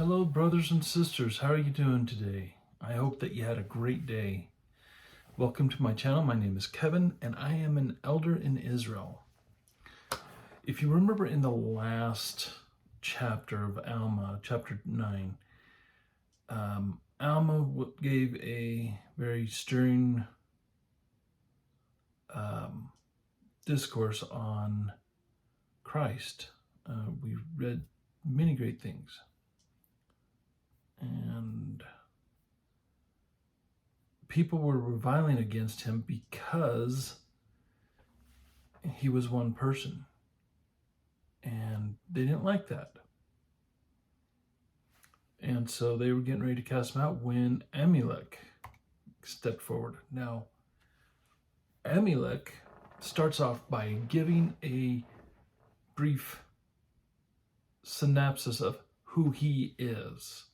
Hello, brothers and sisters. How are you doing today? I hope that you had a great day. Welcome to my channel. My name is Kevin, and I am an elder in Israel. If you remember in the last chapter of Alma, chapter 9, Alma gave a very stirring discourse on Christ. We read many great things. And people were reviling against him because he was one person. And they didn't like that. And so they were getting ready to cast him out when Amulek stepped forward. Now, Amulek starts off by giving a brief synopsis of who he is.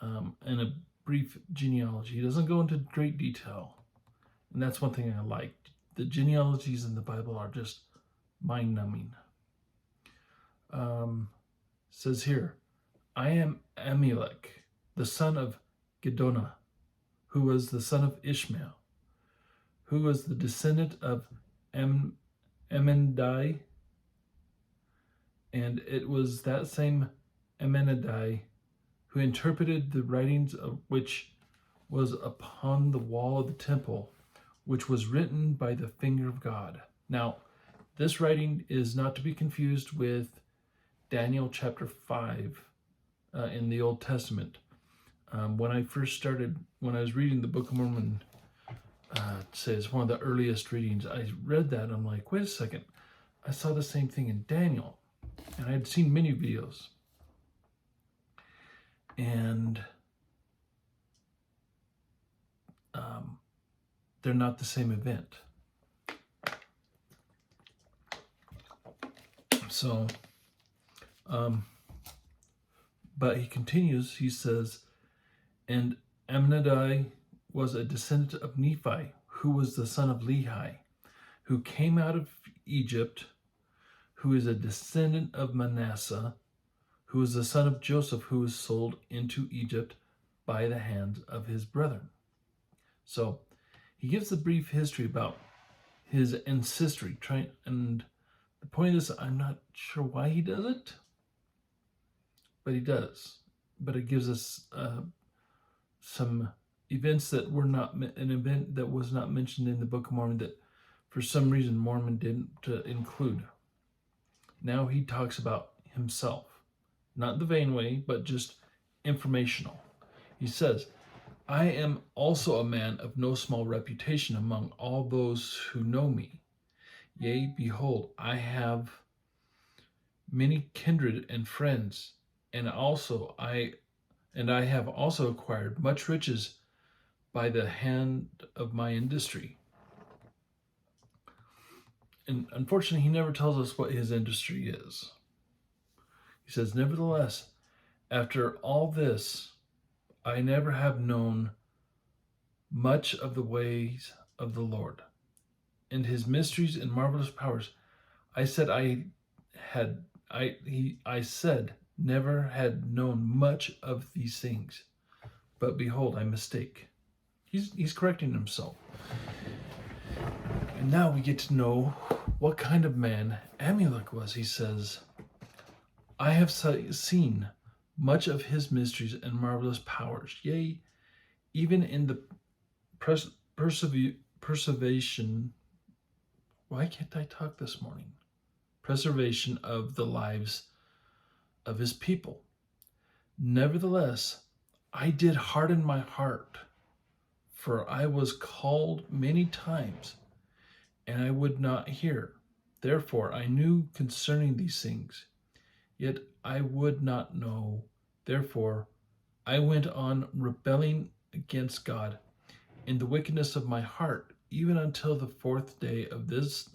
And a brief genealogy. He doesn't go into great detail. And that's one thing I like. The genealogies in the Bible are just mind-numbing. Says here, I am Amulek, the son of Gedonah, who was the son of Ishmael, who was the descendant of Amminadai, and it was that same Amminadai who interpreted the writings of which was upon the wall of the temple, which was written by the finger of God. Now, this writing is not to be confused with Daniel chapter 5 in the Old Testament. When I was reading the Book of Mormon, it says one of the earliest readings, I read that and I'm like, wait a second, I saw the same thing in Daniel. And I had seen many videos. And they're not the same event. So, but he continues, he says, and Amminadai was a descendant of Nephi, who was the son of Lehi, who came out of Egypt, who is a descendant of Manasseh, who is the son of Joseph, who was sold into Egypt by the hands of his brethren. So he gives a brief history about his ancestry. And the point is, I'm not sure why he does it, but he does. But it gives us some events that were not, an event that was not mentioned in the Book of Mormon that for some reason Mormon didn't include. Now he talks about himself. Not the vain way, but just informational. He says, I am also a man of no small reputation among all those who know me. Yea, behold, I have many kindred and friends, and I have also acquired much riches by the hand of my industry. And unfortunately, he never tells us what his industry is. He says, nevertheless, after all this, I never have known much of the ways of the Lord and his mysteries and marvelous powers. I said never had known much of these things, but behold, I mistake. He's correcting himself. And now we get to know what kind of man Amulek was. He says, I have seen much of his mysteries and marvelous powers, yea, even in the preservation. Why can't I talk this morning? Preservation of the lives of his people. Nevertheless, I did harden my heart, for I was called many times, and I would not hear. Therefore I knew concerning these things. Yet I would not know. Therefore, I went on rebelling against God in the wickedness of my heart, even until the 4th day of this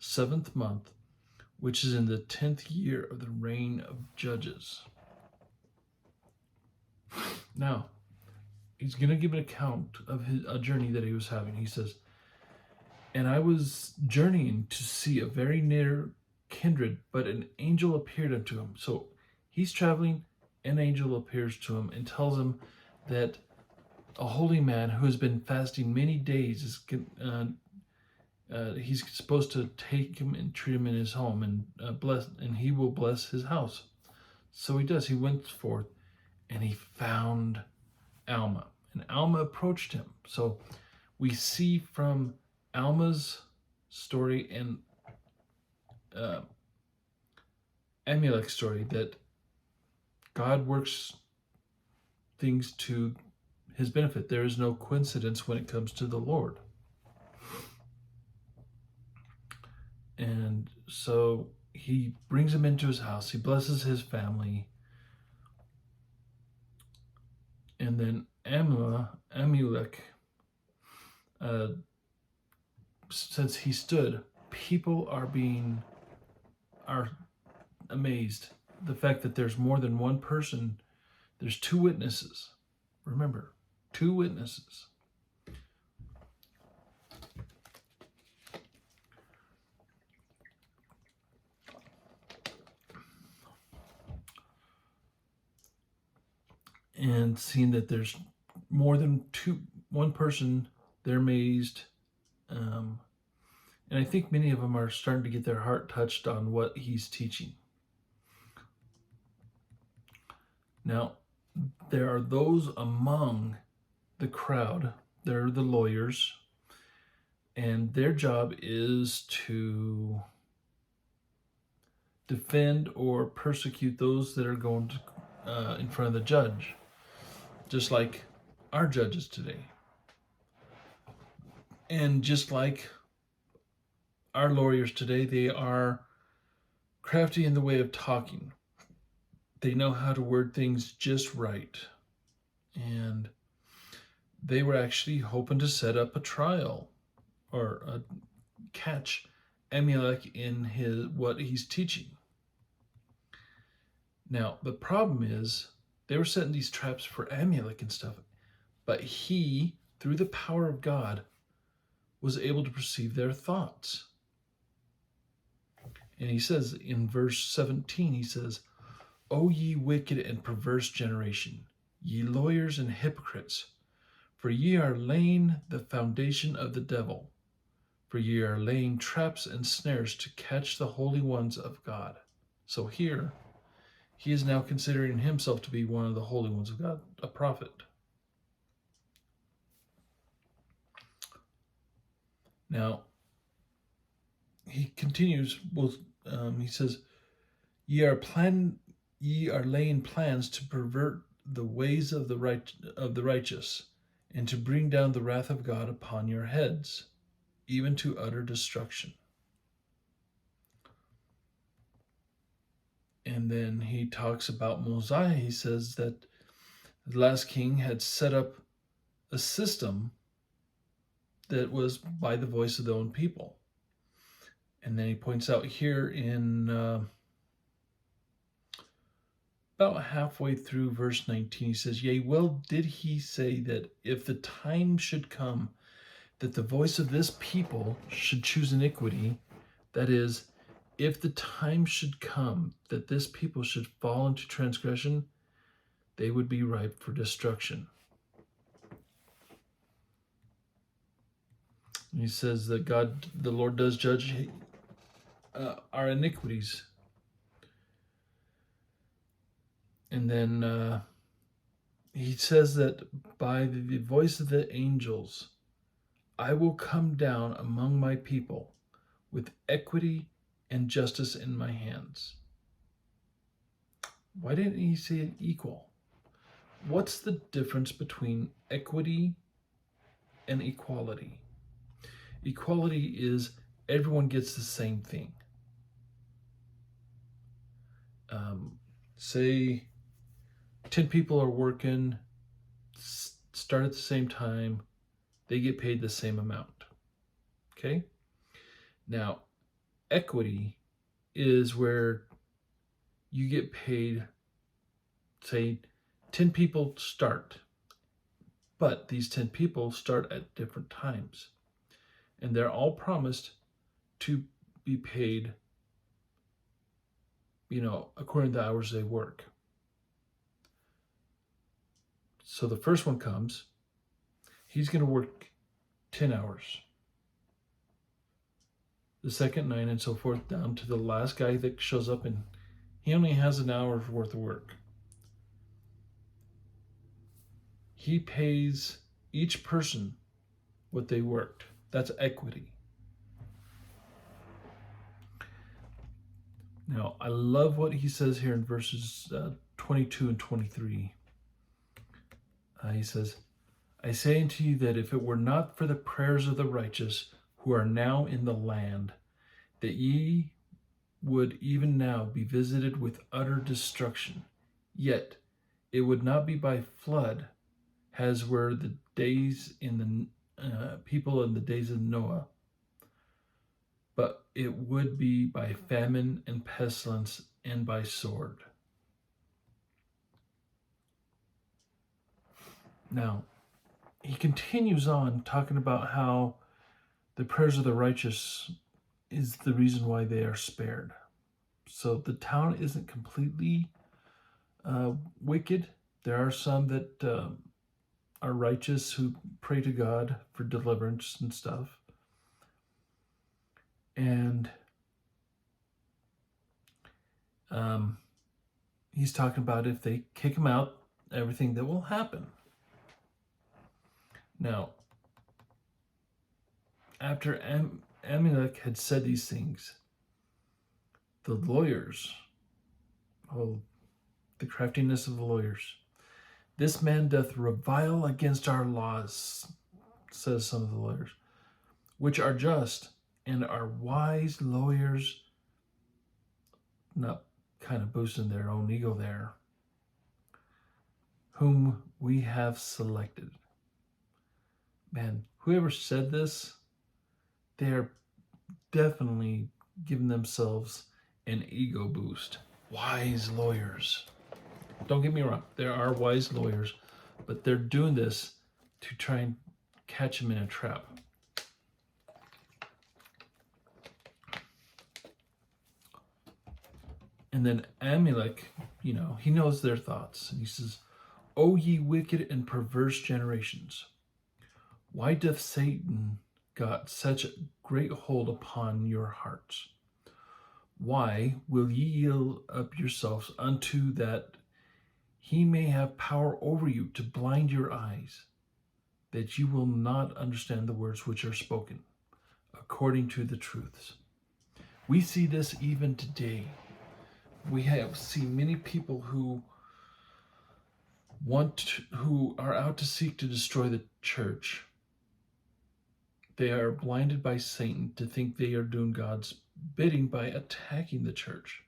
7th month, which is in the 10th year of the reign of Judges. Now, he's going to give an account of a journey that he was having. He says, and I was journeying to see a very near kindred, but an angel appeared unto him. So He's traveling. An angel appears to him and tells him that a holy man who has been fasting many days is he's supposed to take him and treat him in his home and bless, and he will bless his house. So he does. He went forth and he found Alma, and Alma approached him. So we see from Alma's story and Amulek's story that God works things to his benefit. There is no coincidence when it comes to the Lord. And so he brings him into his house. He blesses his family. And then Amulek, since he stood, people are amazed. The fact that there's more than one person, there's two witnesses. Remember, two witnesses. And seeing that there's more than one person, they're amazed. And I think many of them are starting to get their heart touched on what he's teaching. Now, there are those among the crowd, they're the lawyers, and their job is to defend or persecute those that are going to, in front of the judge, just like our judges today. And just like our lawyers today, they are crafty in the way of talking. They know how to word things just right. And they were actually hoping to set up a trial or catch Amulek in what he's teaching. Now, the problem is they were setting these traps for Amulek and stuff, but he, through the power of God, was able to perceive their thoughts. And he says in verse 17, he says, "O ye wicked and perverse generation, ye lawyers and hypocrites, for ye are laying the foundation of the devil, for ye are laying traps and snares to catch the holy ones of God." So here, he is now considering himself to be one of the holy ones of God, a prophet. Now, he continues, he says, ye are laying plans to pervert the ways of the righteous, and to bring down the wrath of God upon your heads, even to utter destruction. And then he talks about Mosiah. He says that the last king had set up a system that was by the voice of their own people. And then he points out here in about halfway through verse 19, he says, "Yea, well did he say that if the time should come that the voice of this people should choose iniquity, that is, if the time should come that this people should fall into transgression, they would be ripe for destruction." And he says that God, the Lord, does judge our iniquities. And then he says that by the voice of the angels, I will come down among my people with equity and justice in my hands. Why didn't he say equal? What's the difference between equity and equality? Equality is everyone gets the same thing. Say 10 people are working, start at the same time, they get paid the same amount. Okay? Now, equity is where you get paid, say 10 people start, but these 10 people start at different times. And they're all promised to be paid, according to the hours they work. So the first one comes, he's going to work 10 hours. The second 9, and so forth, down to the last guy that shows up and he only has an hour's worth of work. He pays each person what they worked. That's equity. Now, I love what he says here in verses 22 and 23. He says, I say unto you that if it were not for the prayers of the righteous who are now in the land, that ye would even now be visited with utter destruction, yet it would not be by flood, as were the days in the people in the days of Noah, but it would be by famine and pestilence and by sword. Now, he continues on talking about how the prayers of the righteous is the reason why they are spared. So the town isn't completely wicked. There are some that are righteous who pray to God for deliverance and stuff. And he's talking about if they kick him out, everything that will happen. Now, after Amulek had said these things, the lawyers, the craftiness of the lawyers, this man doth revile against our laws, says some of the lawyers, which are just, and our wise lawyers, not kind of boosting their own ego there, whom we have selected. Man, whoever said this, they're definitely giving themselves an ego boost. Wise lawyers. Don't get me wrong, there are wise lawyers, but they're doing this to try and catch him in a trap. And then Amulek, he knows their thoughts. And he says, O ye wicked and perverse generations, why doth Satan got such great hold upon your hearts? Why will ye yield up yourselves unto that he may have power over you to blind your eyes, that you will not understand the words which are spoken, according to the truths? We see this even today. We have seen many people who are out to seek to destroy the church. They are blinded by Satan to think they are doing God's bidding by attacking the church.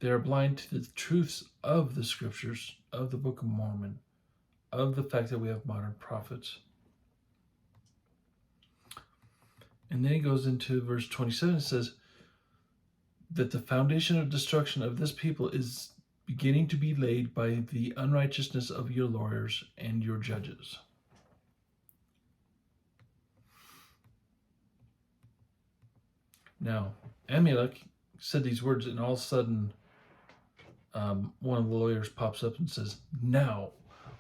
They are blind to the truths of the scriptures, of the Book of Mormon, of the fact that we have modern prophets. And then he goes into verse 27 and says that the foundation of destruction of this people is beginning to be laid by the unrighteousness of your lawyers and your judges. Now, Amulek said these words, and all of a sudden, one of the lawyers pops up and says, Now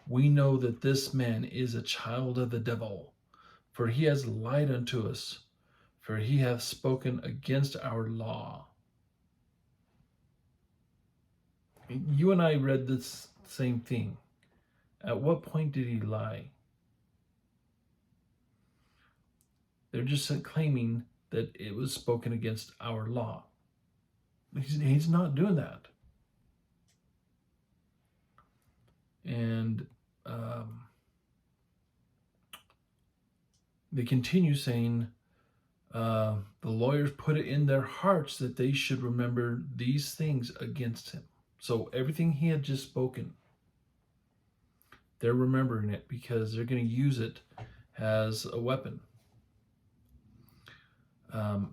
we know that this man is a child of the devil, for he has lied unto us, for he hath spoken against our law. You and I read this same thing. At what point did he lie? They're just claiming that it was spoken against our law. He's not doing that. And they continue saying, the lawyers put it in their hearts that they should remember these things against him. So everything he had just spoken, they're remembering it because they're going to use it as a weapon.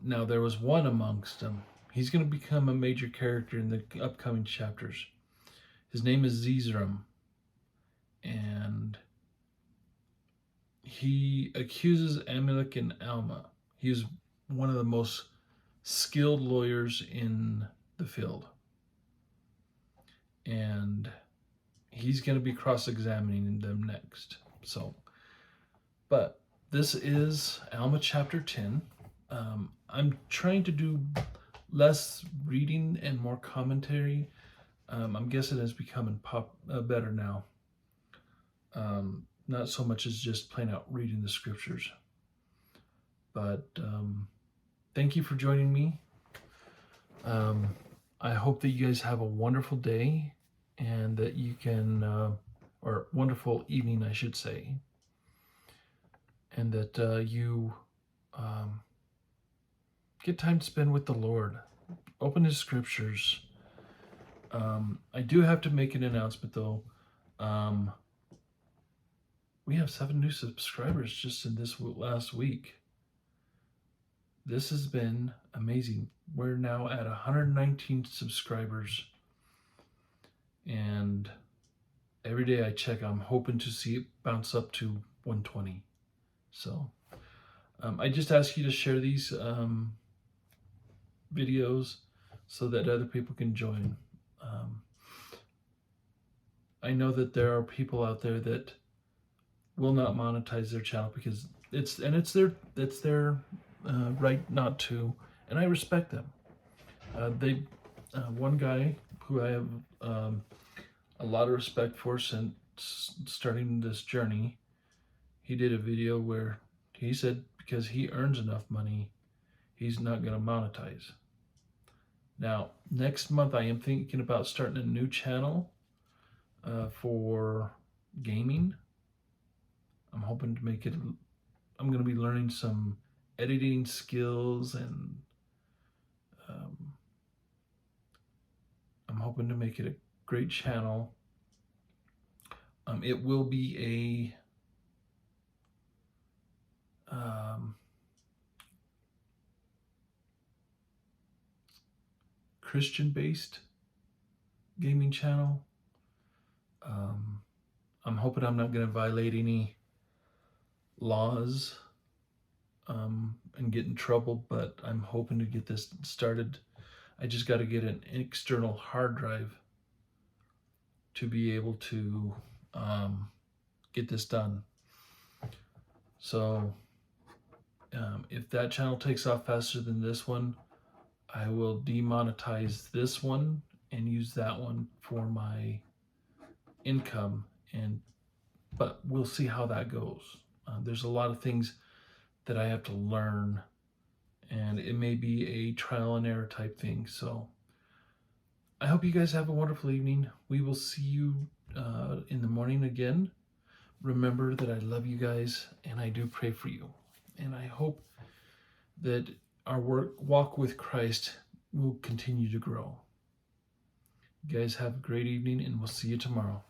Now there was one amongst them. He's going to become a major character in the upcoming chapters. His name is Zeezrom. And he accuses Amulek and Alma. He was one of the most skilled lawyers in the field. And he's going to be cross-examining them next. So, but this is Alma chapter 10. I'm trying to do less reading and more commentary. I'm guessing it's becoming better now. Not so much as just plain out reading the scriptures. But thank you for joining me. I hope that you guys have a wonderful day and that you can, or wonderful evening, I should say, and that you get time to spend with the Lord. Open His scriptures. I do have to make an announcement, though. We have 7 new subscribers just in this last week. This has been amazing. We're now at 119 subscribers. And every day I check, I'm hoping to see it bounce up to 120. So I just ask you to share these videos so that other people can join. I know that there are people out there that will not monetize their channel because it's their right not to, and I respect them. One guy who I have a lot of respect for since starting this journey, he did a video where he said because he earns enough money, he's not going to monetize. Now, next month I am thinking about starting a new channel for gaming. I'm hoping to make it, I'm going to be learning some editing skills, and I'm hoping to make it a great channel. It will be a Christian-based gaming channel. I'm hoping I'm not going to violate any laws and get in trouble, but I'm hoping to get this started. I just got to get an external hard drive to be able to get this done. So if that channel takes off faster than this one, I will demonetize this one and use that one for my income. But we'll see how that goes. There's a lot of things that I have to learn, and it may be a trial and error type thing. So I hope you guys have a wonderful evening. We will see you in the morning again. Remember that I love you guys and I do pray for you. And I hope that our walk with Christ will continue to grow. You guys have a great evening, and we'll see you tomorrow.